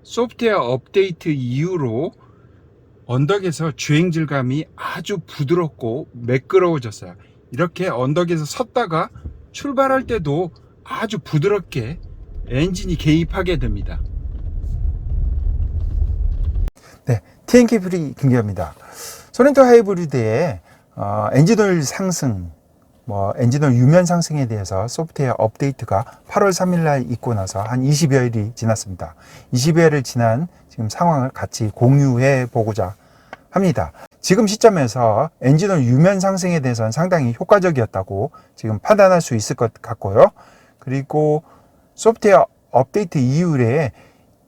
소프트웨어 업데이트 이후로 언덕에서 주행 질감이 아주 부드럽고 매끄러워졌어요. 이렇게 언덕에서 섰다가 출발할 때도 아주 부드럽게 엔진이 개입하게 됩니다. 네, TNK 프리 김기현입니다. 소렌토 하이브리드의 엔진오일 상승, 엔진오일 유면 상승에 대해서 소프트웨어 업데이트가 8월 3일 날 있고 나서 한 20여일이 지났습니다. 20여일을 지난 지금 상황을 같이 공유해 보고자 합니다. 지금 시점에서 엔진오일 유면 상승에 대해서는 상당히 효과적이었다고 지금 판단할 수 있을 것 같고요. 그리고 소프트웨어 업데이트 이후에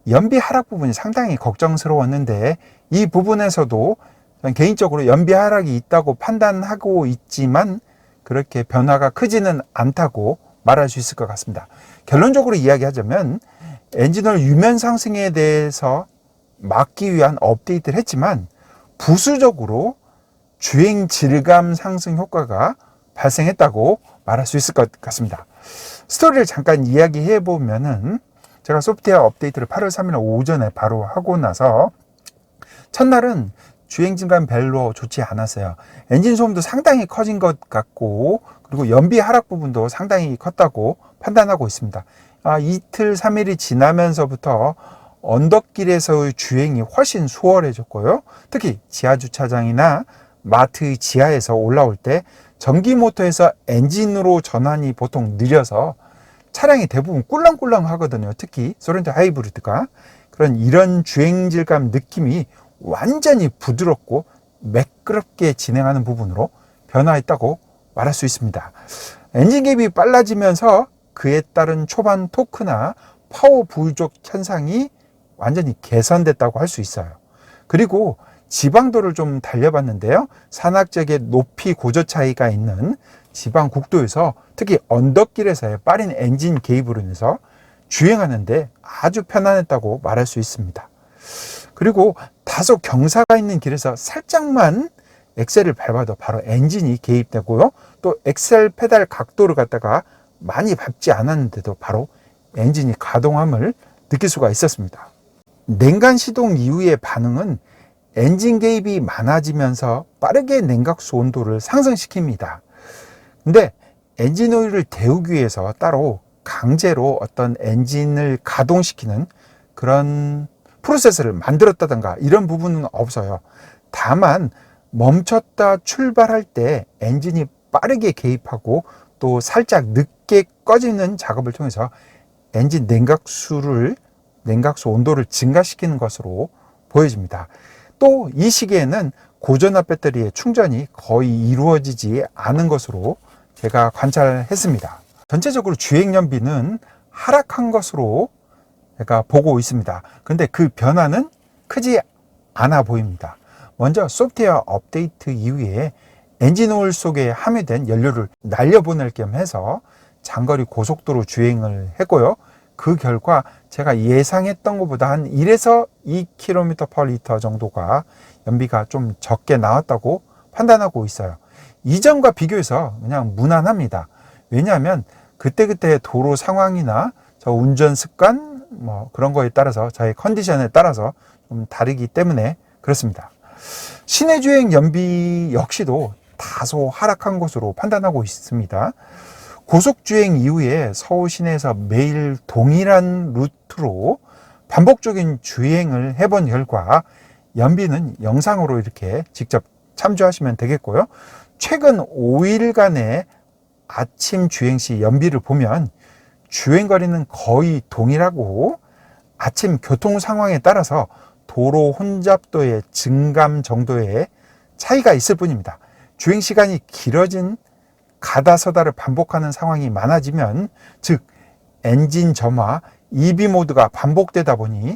연비 하락 부분이 상당히 걱정스러웠는데, 이 부분에서도 개인적으로 연비 하락이 있다고 판단하고 있지만 그렇게 변화가 크지는 않다고 말할 수 있을 것 같습니다. 결론적으로 이야기하자면 엔진오일 유면 상승에 대해서 막기 위한 업데이트를 했지만 부수적으로 주행 질감 상승 효과가 발생했다고 말할 수 있을 것 같습니다. 스토리를 잠깐 이야기해 보면은, 제가 소프트웨어 업데이트를 8월 3일 오전에 바로 하고 나서 첫날은 주행 질감 별로 좋지 않았어요. 엔진 소음도 상당히 커진 것 같고, 그리고 연비 하락 부분도 상당히 컸다고 판단하고 있습니다. 이틀 3일이 지나면서부터 언덕길에서의 주행이 훨씬 수월해졌고요. 특히 지하주차장이나 마트 지하에서 올라올 때 전기 모터에서 엔진으로 전환이 보통 느려서 차량이 대부분 꿀렁꿀렁 하거든요. 특히 소렌토 하이브리드가. 이런 주행 질감 느낌이 완전히 부드럽고 매끄럽게 진행하는 부분으로 변화했다고 말할 수 있습니다. 엔진 개입이 빨라지면서 그에 따른 초반 토크나 파워 부족 현상이 완전히 개선됐다고 할 수 있어요. 그리고 지방도를 좀 달려봤는데요. 산악 지역에 높이 고저 차이가 있는 지방 국도에서 특히 언덕길에서의 빠른 엔진 개입으로 인해서 주행하는데 아주 편안했다고 말할 수 있습니다. 그리고 다소 경사가 있는 길에서 살짝만 엑셀을 밟아도 바로 엔진이 개입되고요. 또 엑셀 페달 각도를 갖다가 많이 밟지 않았는데도 바로 엔진이 가동함을 느낄 수가 있었습니다. 냉간 시동 이후의 반응은 엔진 개입이 많아지면서 빠르게 냉각수 온도를 상승시킵니다. 근데 엔진 오일을 데우기 위해서 따로 강제로 어떤 엔진을 가동시키는 그런 프로세스를 만들었다든가 이런 부분은 없어요. 다만 멈췄다 출발할 때 엔진이 빠르게 개입하고 또 살짝 늦게 꺼지는 작업을 통해서 엔진 냉각수 온도를 증가시키는 것으로 보여집니다. 또 이 시기에는 고전압 배터리의 충전이 거의 이루어지지 않은 것으로 제가 관찰했습니다. 전체적으로 주행 연비는 하락한 것으로 제가 보고 있습니다. 그런데 그 변화는 크지 않아 보입니다. 먼저 소프트웨어 업데이트 이후에 엔진 오일 속에 함유된 연료를 날려보낼 겸 해서 장거리 고속도로 주행을 했고요. 그 결과 제가 예상했던 것보다 한 1에서 2km/L 정도가 연비가 좀 적게 나왔다고 판단하고 있어요. 이전과 비교해서 그냥 무난합니다. 왜냐하면 그때그때 도로 상황이나 저 운전 습관 그런 거에 따라서 저의 컨디션에 따라서 좀 다르기 때문에 그렇습니다. 시내 주행 연비 역시도 다소 하락한 것으로 판단하고 있습니다. 고속주행 이후에 서울 시내에서 매일 동일한 루트로 반복적인 주행을 해본 결과 연비는 영상으로 이렇게 직접 참조하시면 되겠고요. 최근 5일간의 아침 주행 시 연비를 보면 주행거리는 거의 동일하고 아침 교통 상황에 따라서 도로 혼잡도의 증감 정도의 차이가 있을 뿐입니다. 주행 시간이 길어진 가다 서다를 반복하는 상황이 많아지면, 즉 엔진 점화, EV 모드가 반복되다 보니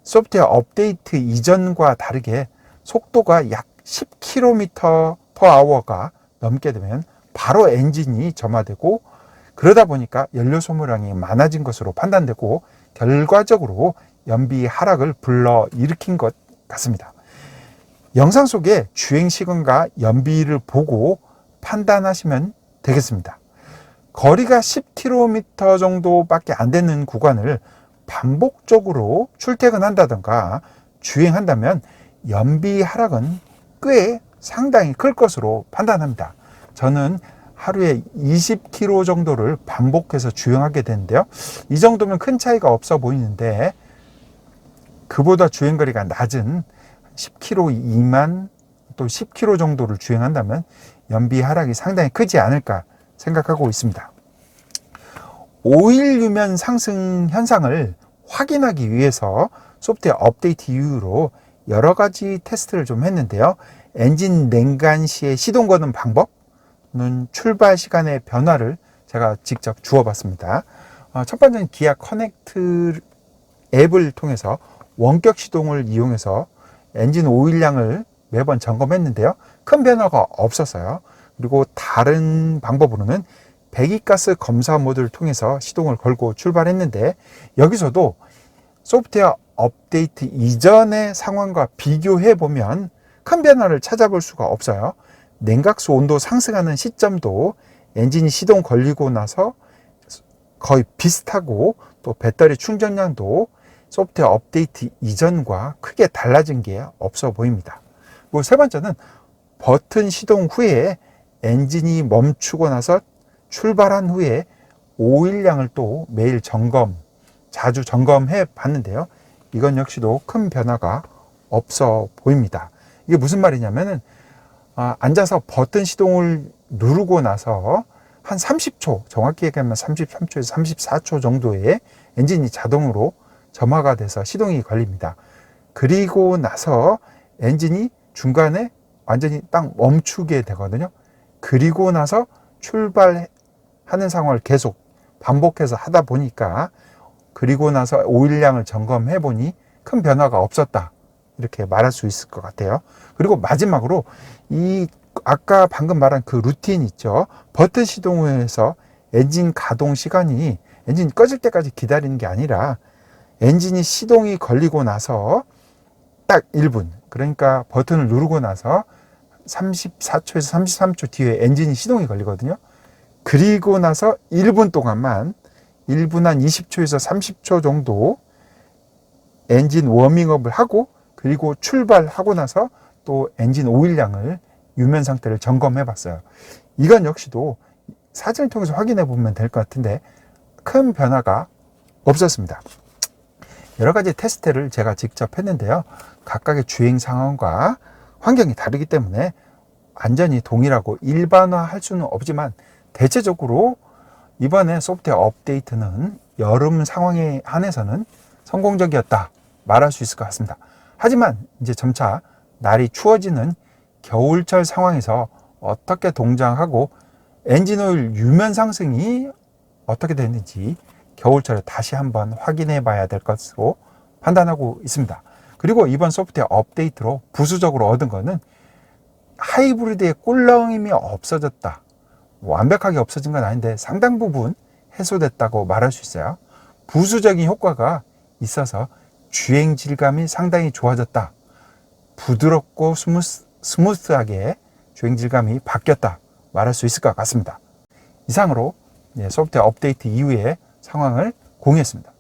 소프트웨어 업데이트 이전과 다르게 속도가 약 10km/h가 넘게 되면 바로 엔진이 점화되고, 그러다 보니까 연료 소모량이 많아진 것으로 판단되고 결과적으로 연비 하락을 불러일으킨 것 같습니다. 영상 속에 주행 시간과 연비를 보고 판단하시면 되겠습니다. 거리가 10km 정도밖에 안 되는 구간을 반복적으로 출퇴근한다든가 주행한다면 연비 하락은 꽤 상당히 클 것으로 판단합니다. 저는 하루에 20km 정도를 반복해서 주행하게 되는데요. 이 정도면 큰 차이가 없어 보이는데 그보다 주행거리가 낮은 10km 미만 또 10km 정도를 주행한다면 연비 하락이 상당히 크지 않을까 생각하고 있습니다. 오일 유면 상승 현상을 확인하기 위해서 소프트웨어 업데이트 이후로 여러 가지 테스트를 좀 했는데요. 엔진 냉간 시에 시동 거는 방법은 출발 시간의 변화를 제가 직접 주어봤습니다. 첫 번째는 기아 커넥트 앱을 통해서 원격 시동을 이용해서 엔진 오일량을 매번 점검했는데요. 큰 변화가 없었어요. 그리고 다른 방법으로는 배기가스 검사 모드를 통해서 시동을 걸고 출발했는데 여기서도 소프트웨어 업데이트 이전의 상황과 비교해 보면 큰 변화를 찾아볼 수가 없어요. 냉각수 온도 상승하는 시점도 엔진이 시동 걸리고 나서 거의 비슷하고 또 배터리 충전량도 소프트웨어 업데이트 이전과 크게 달라진 게 없어 보입니다. 그리고 세 번째는 버튼 시동 후에 엔진이 멈추고 나서 출발한 후에 오일량을 또 매일 자주 점검해 봤는데요. 이건 역시도 큰 변화가 없어 보입니다. 이게 무슨 말이냐면은 앉아서 버튼 시동을 누르고 나서 한 30초, 정확히 얘기하면 33초에서 34초 정도에 엔진이 자동으로 점화가 돼서 시동이 걸립니다. 그리고 나서 엔진이 중간에 완전히 딱 멈추게 되거든요. 그리고 나서 출발하는 상황을 계속 반복해서 하다 보니까 그리고 나서 오일량을 점검해 보니 큰 변화가 없었다. 이렇게 말할 수 있을 것 같아요. 그리고 마지막으로 이 아까 방금 말한 그 루틴 있죠. 버튼 시동 후에서 엔진 가동 시간이 엔진 꺼질 때까지 기다리는 게 아니라 엔진이 시동이 걸리고 나서 딱 1분, 그러니까 버튼을 누르고 나서 34초에서 33초 뒤에 엔진이 시동이 걸리거든요. 그리고 나서 1분 동안만 1분 한 20초에서 30초 정도 엔진 워밍업을 하고 그리고 출발하고 나서 또 엔진 오일량을 유면 상태를 점검해 봤어요. 이건 역시도 사진을 통해서 확인해 보면 될 것 같은데 큰 변화가 없었습니다. 여러 가지 테스트를 제가 직접 했는데요. 각각의 주행 상황과 환경이 다르기 때문에 완전히 동일하고 일반화할 수는 없지만 대체적으로 이번에 소프트웨어 업데이트는 여름 상황에 한해서는 성공적이었다 말할 수 있을 것 같습니다. 하지만 이제 점차 날이 추워지는 겨울철 상황에서 어떻게 동작하고 엔진오일 유면 상승이 어떻게 됐는지 겨울철에 다시 한번 확인해 봐야 될 것으로 판단하고 있습니다. 그리고 이번 소프트웨어 업데이트로 부수적으로 얻은 거는 하이브리드의 꿀렁임이 없어졌다. 완벽하게 없어진 건 아닌데 상당 부분 해소됐다고 말할 수 있어요. 부수적인 효과가 있어서 주행 질감이 상당히 좋아졌다. 부드럽고 스무스하게 주행 질감이 바뀌었다 말할 수 있을 것 같습니다. 이상으로 소프트웨어 업데이트 이후의 상황을 공유했습니다.